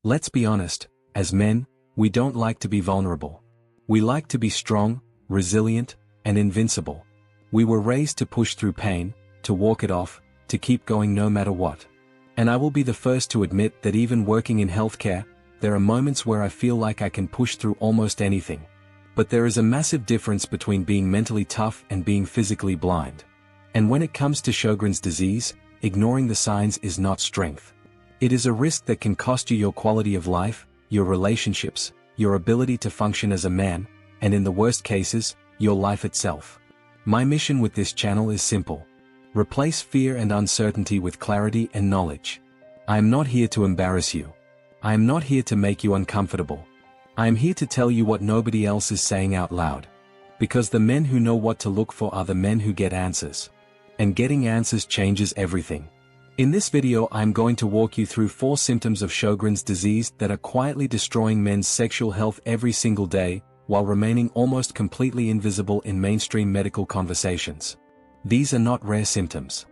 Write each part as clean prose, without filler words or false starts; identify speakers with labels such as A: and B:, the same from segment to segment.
A: Let's be honest, as men, we don't like to be vulnerable. We like to be strong, resilient, and invincible. We were raised to push through pain, to walk it off, to keep going no matter what. And I will be the first to admit that even working in healthcare, there are moments where I feel like I can push through almost anything. But there is a massive difference between being mentally tough and being physically blind. And when it comes to Sjogren's disease, ignoring the signs is not strength. It is a risk that can cost you your quality of life, your relationships, your ability to function as a man, and in the worst cases, your life itself. My mission with this channel is simple. Replace fear and uncertainty with clarity and knowledge. I am not here to embarrass you. I am not here to make you uncomfortable. I am here to tell you what nobody else is saying out loud. Because the men who know what to look for are the men who get answers. And getting answers changes everything. In this video I am going to walk you through 4 symptoms of Sjogren's disease that are quietly destroying men's sexual health every single day, while remaining almost completely invisible in mainstream medical conversations. These are not rare symptoms.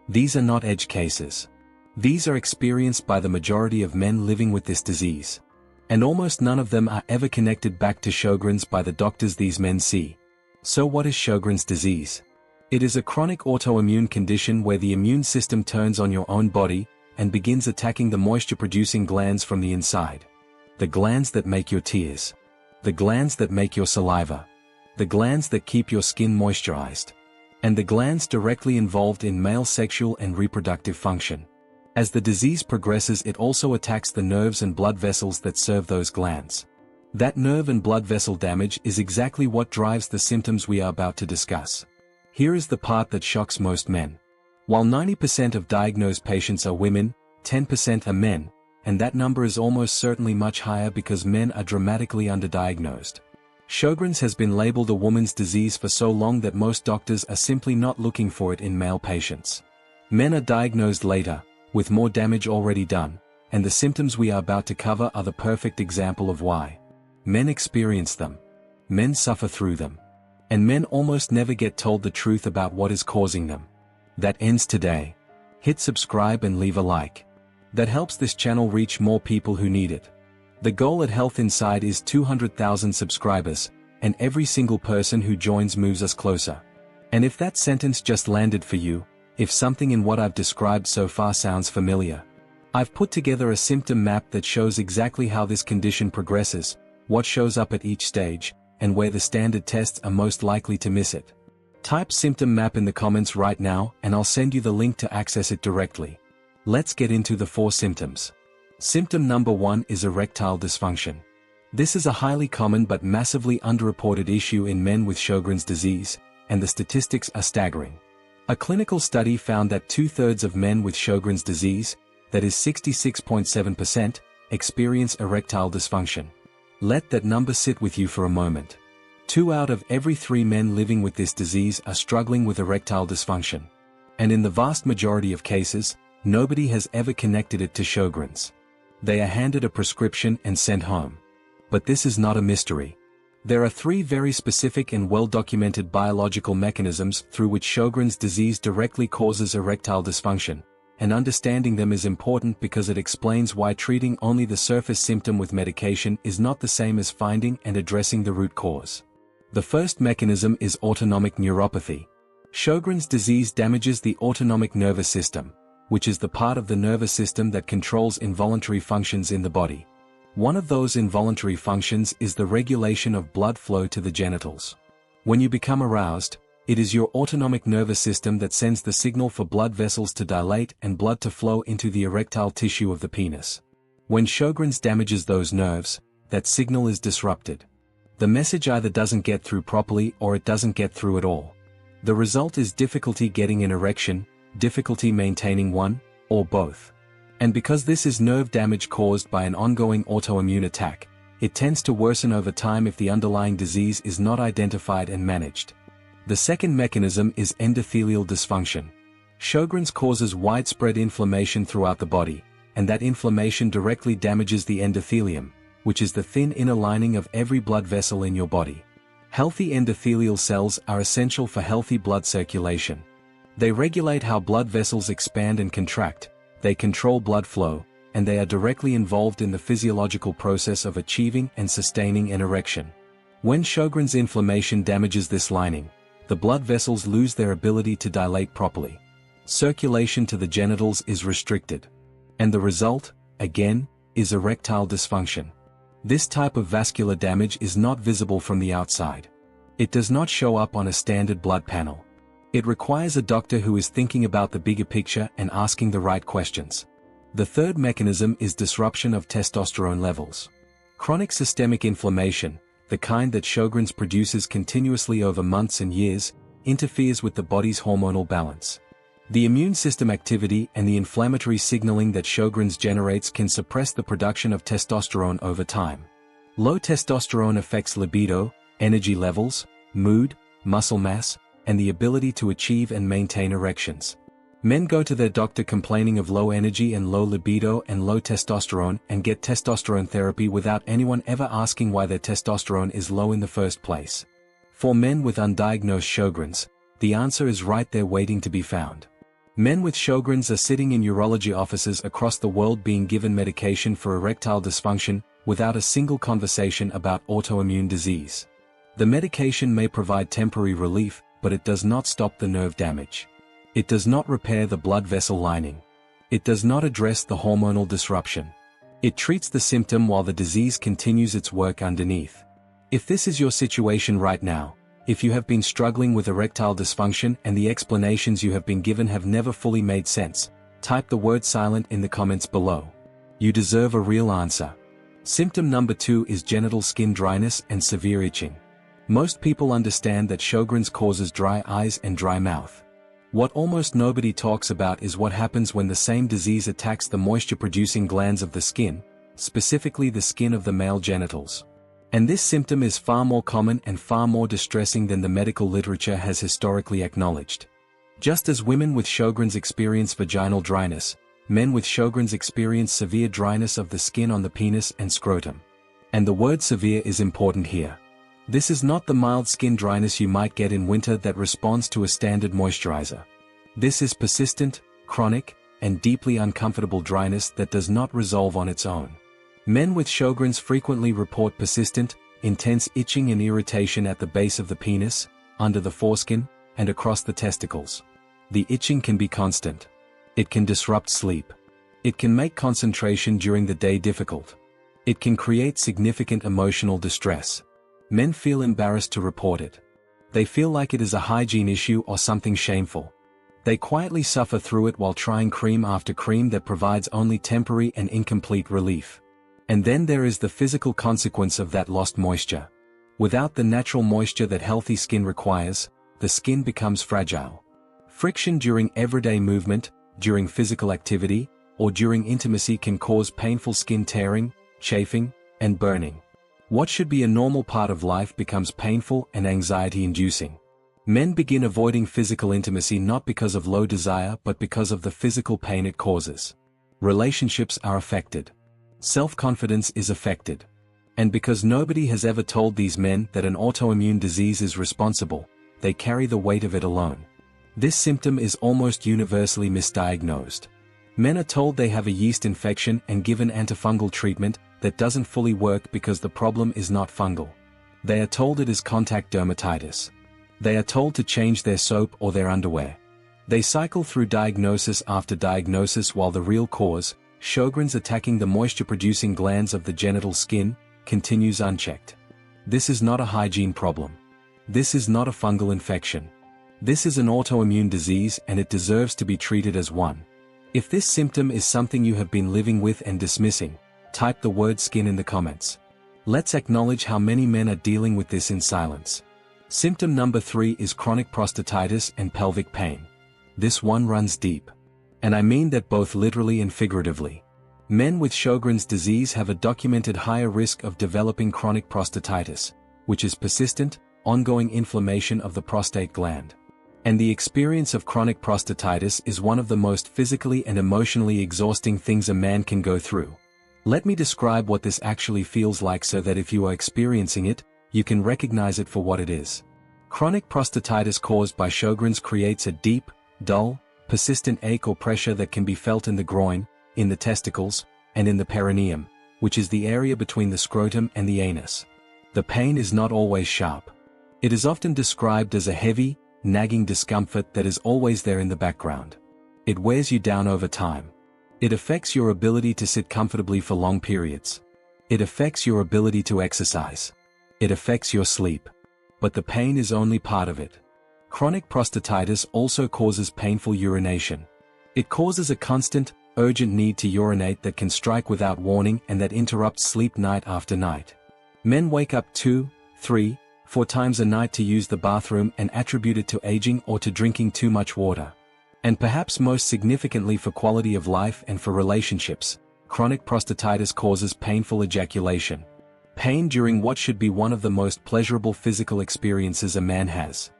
A: These are not edge cases. These are experienced by the majority of men living with this disease. And almost none of them are ever connected back to Sjogren's by the doctors these men see. So what is Sjogren's disease? It is a chronic autoimmune condition where the immune system turns on your own body and begins attacking the moisture-producing glands from the inside. The glands that make your tears. The glands that make your saliva. The glands that keep your skin moisturized. And the glands directly involved in male sexual and reproductive function. As the disease progresses, it also attacks the nerves and blood vessels that serve those glands. That nerve and blood vessel damage is exactly what drives the symptoms we are about to discuss. Here is the part that shocks most men. While 90% of diagnosed patients are women, 10% are men, and that number is almost certainly much higher because men are dramatically underdiagnosed. Sjogren's has been labeled a woman's disease for so long that most doctors are simply not looking for it in male patients. Men are diagnosed later, with more damage already done, and the symptoms we are about to cover are the perfect example of why. Men experience them. Men suffer through them. And men almost never get told the truth about what is causing them. That ends today. Hit subscribe and leave a like. That helps this channel reach more people who need it. The goal at Health Inside is 200,000 subscribers, and every single person who joins moves us closer. And if that sentence just landed for you, if something in what I've described so far sounds familiar, I've put together a symptom map that shows exactly how this condition progresses, what shows up at each stage, and where the standard tests are most likely to miss it. Type symptom map in the comments right now and I'll send you the link to access it directly. Let's get into the 4 symptoms. Symptom number 1 is erectile dysfunction. This is a highly common but massively underreported issue in men with Sjogren's disease, and the statistics are staggering. A clinical study found that 2/3 of men with Sjogren's disease, that is 66.7%, experience erectile dysfunction. Let that number sit with you for a moment. 2 out of every 3 men living with this disease are struggling with erectile dysfunction. And in the vast majority of cases, nobody has ever connected it to Sjogren's. They are handed a prescription and sent home. But this is not a mystery. There are 3 very specific and well-documented biological mechanisms through which Sjogren's disease directly causes erectile dysfunction, and understanding them is important because it explains why treating only the surface symptom with medication is not the same as finding and addressing the root cause. The first mechanism is autonomic neuropathy. Sjogren's disease damages the autonomic nervous system, which is the part of the nervous system that controls involuntary functions in the body. One of those involuntary functions is the regulation of blood flow to the genitals. When you become aroused, it is your autonomic nervous system that sends the signal for blood vessels to dilate and blood to flow into the erectile tissue of the penis. When Sjogren's damages those nerves, that signal is disrupted. The message either doesn't get through properly or it doesn't get through at all. The result is difficulty getting an erection, difficulty maintaining one, or both. And because this is nerve damage caused by an ongoing autoimmune attack, it tends to worsen over time if the underlying disease is not identified and managed. The second mechanism is endothelial dysfunction. Sjogren's causes widespread inflammation throughout the body, and that inflammation directly damages the endothelium, which is the thin inner lining of every blood vessel in your body. Healthy endothelial cells are essential for healthy blood circulation. They regulate how blood vessels expand and contract, they control blood flow, and they are directly involved in the physiological process of achieving and sustaining an erection. When Sjogren's inflammation damages this lining, the blood vessels lose their ability to dilate properly. Circulation to the genitals is restricted. And the result, again, is erectile dysfunction. This type of vascular damage is not visible from the outside. It does not show up on a standard blood panel. It requires a doctor who is thinking about the bigger picture and asking the right questions. The third mechanism is disruption of testosterone levels. Chronic systemic inflammation, the kind that Sjogren's produces continuously over months and years, interferes with the body's hormonal balance. The immune system activity and the inflammatory signaling that Sjogren's generates can suppress the production of testosterone over time. Low testosterone affects libido, energy levels, mood, muscle mass, and the ability to achieve and maintain erections. Men go to their doctor complaining of low energy and low libido and low testosterone and get testosterone therapy without anyone ever asking why their testosterone is low in the first place. For men with undiagnosed Sjogren's, the answer is right there waiting to be found. Men with Sjogren's are sitting in urology offices across the world being given medication for erectile dysfunction without a single conversation about autoimmune disease. The medication may provide temporary relief, but it does not stop the nerve damage. It does not repair the blood vessel lining. It does not address the hormonal disruption. It treats the symptom while the disease continues its work underneath. If this is your situation right now, if you have been struggling with erectile dysfunction and the explanations you have been given have never fully made sense, type the word silent in the comments below. You deserve a real answer. Symptom number 2 is genital skin dryness and severe itching. Most people understand that Sjogren's causes dry eyes and dry mouth. What almost nobody talks about is what happens when the same disease attacks the moisture-producing glands of the skin, specifically the skin of the male genitals. And this symptom is far more common and far more distressing than the medical literature has historically acknowledged. Just as women with Sjogren's experience vaginal dryness, men with Sjogren's experience severe dryness of the skin on the penis and scrotum. And the word severe is important here. This is not the mild skin dryness you might get in winter that responds to a standard moisturizer. This is persistent, chronic, and deeply uncomfortable dryness that does not resolve on its own. Men with Sjogren's frequently report persistent, intense itching and irritation at the base of the penis, under the foreskin, and across the testicles. The itching can be constant. It can disrupt sleep. It can make concentration during the day difficult. It can create significant emotional distress. Men feel embarrassed to report it. They feel like it is a hygiene issue or something shameful. They quietly suffer through it while trying cream after cream that provides only temporary and incomplete relief. And then there is the physical consequence of that lost moisture. Without the natural moisture that healthy skin requires, the skin becomes fragile. Friction during everyday movement, during physical activity, or during intimacy can cause painful skin tearing, chafing, and burning. What should be a normal part of life becomes painful and anxiety-inducing. Men begin avoiding physical intimacy not because of low desire but because of the physical pain it causes. Relationships are affected. Self-confidence is affected. And because nobody has ever told these men that an autoimmune disease is responsible, they carry the weight of it alone. This symptom is almost universally misdiagnosed. Men are told they have a yeast infection and given antifungal treatment that doesn't fully work because the problem is not fungal. They are told it is contact dermatitis. They are told to change their soap or their underwear. They cycle through diagnosis after diagnosis while the real cause, Sjogren's attacking the moisture-producing glands of the genital skin, continues unchecked. This is not a hygiene problem. This is not a fungal infection. This is an autoimmune disease and it deserves to be treated as one. If this symptom is something you have been living with and dismissing, type the word skin in the comments. Let's acknowledge how many men are dealing with this in silence. Symptom number 3 is chronic prostatitis and pelvic pain. This one runs deep. And I mean that both literally and figuratively. Men with Sjogren's disease have a documented higher risk of developing chronic prostatitis, which is persistent, ongoing inflammation of the prostate gland. And the experience of chronic prostatitis is one of the most physically and emotionally exhausting things a man can go through. Let me describe what this actually feels like so that if you are experiencing it, you can recognize it for what it is. Chronic prostatitis caused by Sjogren's creates a deep, dull, persistent ache or pressure that can be felt in the groin, in the testicles, and in the perineum, which is the area between the scrotum and the anus. The pain is not always sharp. It is often described as a heavy, nagging discomfort that is always there in the background. It wears you down over time. It affects your ability to sit comfortably for long periods. It affects your ability to exercise. It affects your sleep. But the pain is only part of it. Chronic prostatitis also causes painful urination. It causes a constant, urgent need to urinate that can strike without warning and that interrupts sleep night after night. Men wake up 2, 3, 4 times a night to use the bathroom and attribute it to aging or to drinking too much water. And perhaps most significantly for quality of life and for relationships, chronic prostatitis causes painful ejaculation. Pain during what should be one of the most pleasurable physical experiences a man has.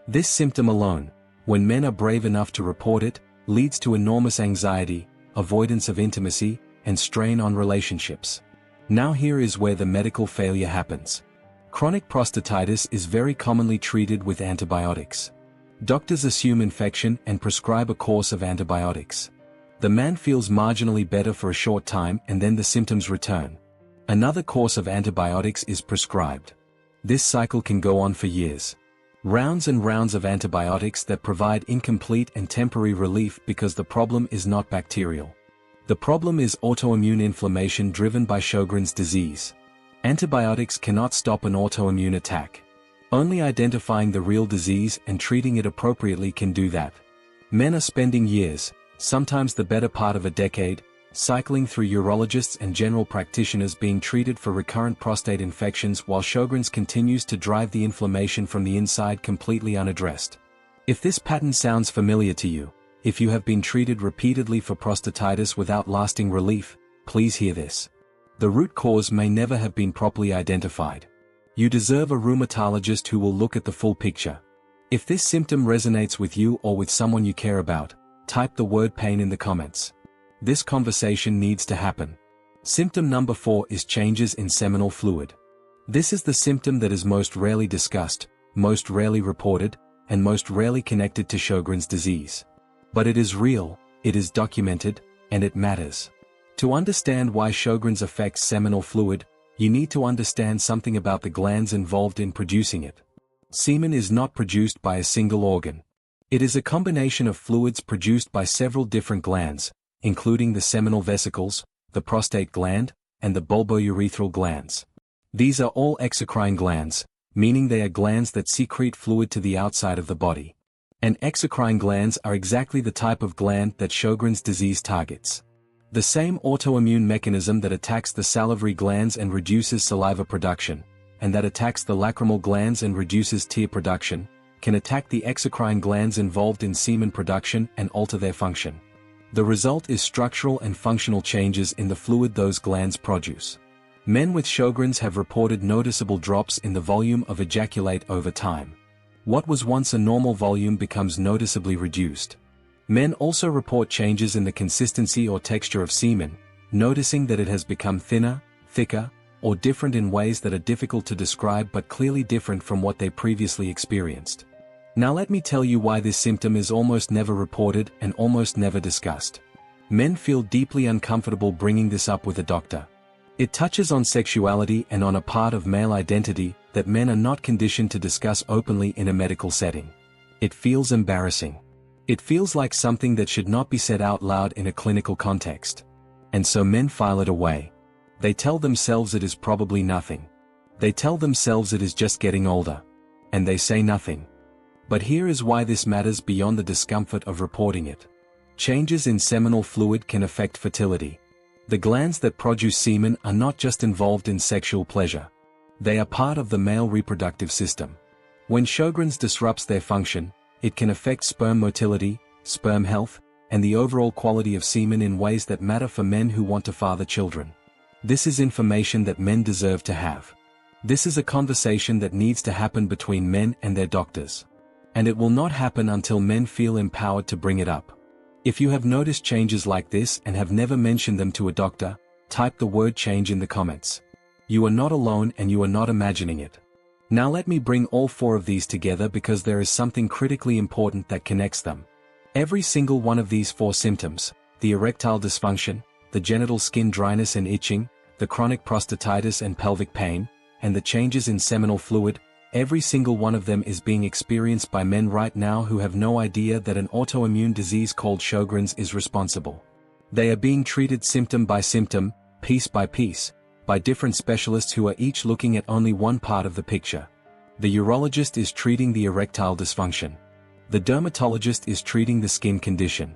A: This symptom alone, when men are brave enough to report it, leads to enormous anxiety, avoidance of intimacy, and strain on relationships. Now here is where the medical failure happens. Chronic prostatitis is very commonly treated with antibiotics. Doctors assume infection and prescribe a course of antibiotics. The man feels marginally better for a short time and then the symptoms return. Another course of antibiotics is prescribed. This cycle can go on for years. Rounds and rounds of antibiotics that provide incomplete and temporary relief because the problem is not bacterial. The problem is autoimmune inflammation driven by Sjogren's disease. Antibiotics cannot stop an autoimmune attack. Only identifying the real disease and treating it appropriately can do that. Men are spending years, sometimes the better part of a decade, cycling through urologists and general practitioners being treated for recurrent prostate infections while Sjogren's continues to drive the inflammation from the inside completely unaddressed. If this pattern sounds familiar to you, if you have been treated repeatedly for prostatitis without lasting relief, please hear this. The root cause may never have been properly identified. You deserve a rheumatologist who will look at the full picture. If this symptom resonates with you or with someone you care about, type the word pain in the comments. This conversation needs to happen. Symptom number 4 is changes in seminal fluid. This is the symptom that is most rarely discussed, most rarely reported, and most rarely connected to Sjogren's disease. But it is real, it is documented, and it matters. To understand why Sjogren's affects seminal fluid, you need to understand something about the glands involved in producing it. Semen is not produced by a single organ. It is a combination of fluids produced by several different glands, including the seminal vesicles, the prostate gland, and the bulbourethral glands. These are all exocrine glands, meaning they are glands that secrete fluid to the outside of the body. And exocrine glands are exactly the type of gland that Sjogren's disease targets. The same autoimmune mechanism that attacks the salivary glands and reduces saliva production, and that attacks the lacrimal glands and reduces tear production, can attack the exocrine glands involved in semen production and alter their function. The result is structural and functional changes in the fluid those glands produce. Men with Sjogren's have reported noticeable drops in the volume of ejaculate over time. What was once a normal volume becomes noticeably reduced. Men also report changes in the consistency or texture of semen, noticing that it has become thinner, thicker, or different in ways that are difficult to describe but clearly different from what they previously experienced. Now let me tell you why this symptom is almost never reported and almost never discussed. Men feel deeply uncomfortable bringing this up with a doctor. It touches on sexuality and on a part of male identity that men are not conditioned to discuss openly in a medical setting. It feels embarrassing. It feels like something that should not be said out loud in a clinical context. And so men file it away. They tell themselves it is probably nothing. They tell themselves it is just getting older. And they say nothing. But here is why this matters beyond the discomfort of reporting it. Changes in seminal fluid can affect fertility. The glands that produce semen are not just involved in sexual pleasure. They are part of the male reproductive system. When Sjogren's disrupts their function, it can affect sperm motility, sperm health, and the overall quality of semen in ways that matter for men who want to father children. This is information that men deserve to have. This is a conversation that needs to happen between men and their doctors. And it will not happen until men feel empowered to bring it up. If you have noticed changes like this and have never mentioned them to a doctor, type the word change in the comments. You are not alone and you are not imagining it. Now let me bring all 4 of these together because there is something critically important that connects them. Every single one of these 4 symptoms, the erectile dysfunction, the genital skin dryness and itching, the chronic prostatitis and pelvic pain, and the changes in seminal fluid, every single one of them is being experienced by men right now who have no idea that an autoimmune disease called Sjogren's is responsible. They are being treated symptom by symptom, piece by piece, by different specialists who are each looking at only one part of the picture. The urologist is treating the erectile dysfunction. The dermatologist is treating the skin condition.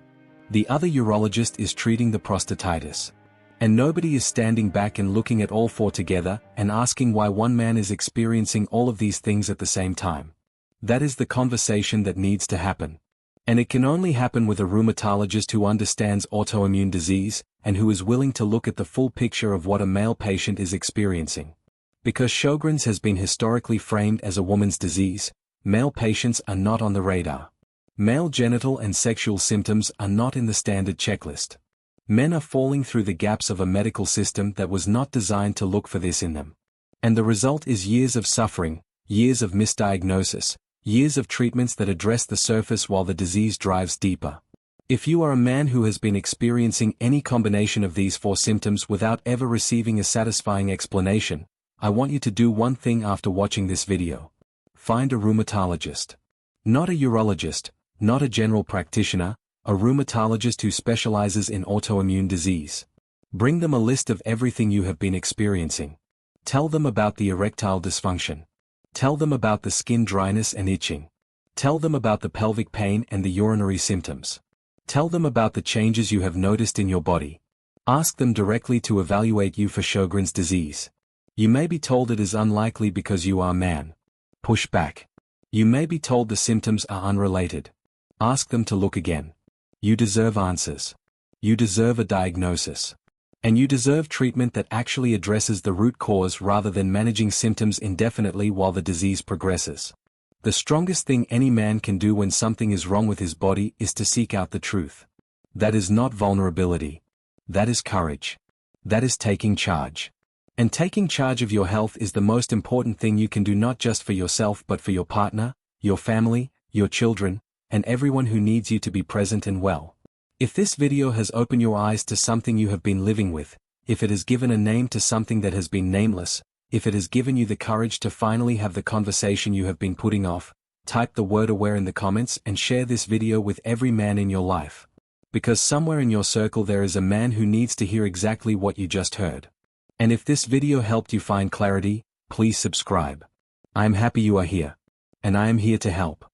A: The other urologist is treating the prostatitis. And nobody is standing back and looking at all four together and asking why one man is experiencing all of these things at the same time. That is the conversation that needs to happen. And it can only happen with a rheumatologist who understands autoimmune disease and who is willing to look at the full picture of what a male patient is experiencing. Because Sjogren's has been historically framed as a woman's disease, male patients are not on the radar. Male genital and sexual symptoms are not in the standard checklist. Men are falling through the gaps of a medical system that was not designed to look for this in them. And the result is years of suffering, years of misdiagnosis, years of treatments that address the surface while the disease drives deeper. If you are a man who has been experiencing any combination of these four symptoms without ever receiving a satisfying explanation, I want you to do one thing after watching this video. Find a rheumatologist. Not a urologist, not a general practitioner, a rheumatologist who specializes in autoimmune disease. Bring them a list of everything you have been experiencing. Tell them about the erectile dysfunction. Tell them about the skin dryness and itching. Tell them about the pelvic pain and the urinary symptoms. Tell them about the changes you have noticed in your body. Ask them directly to evaluate you for Sjogren's disease. You may be told it is unlikely because you are a man. Push back. You may be told the symptoms are unrelated. Ask them to look again. You deserve answers. You deserve a diagnosis. And you deserve treatment that actually addresses the root cause rather than managing symptoms indefinitely while the disease progresses. The strongest thing any man can do when something is wrong with his body is to seek out the truth. That is not vulnerability. That is courage. That is taking charge. And taking charge of your health is the most important thing you can do, not just for yourself but for your partner, your family, your children, and everyone who needs you to be present and well. If this video has opened your eyes to something you have been living with, if it has given a name to something that has been nameless, if it has given you the courage to finally have the conversation you have been putting off, type the word aware in the comments and share this video with every man in your life. Because somewhere in your circle there is a man who needs to hear exactly what you just heard. And if this video helped you find clarity, please subscribe. I am happy you are here. And I am here to help.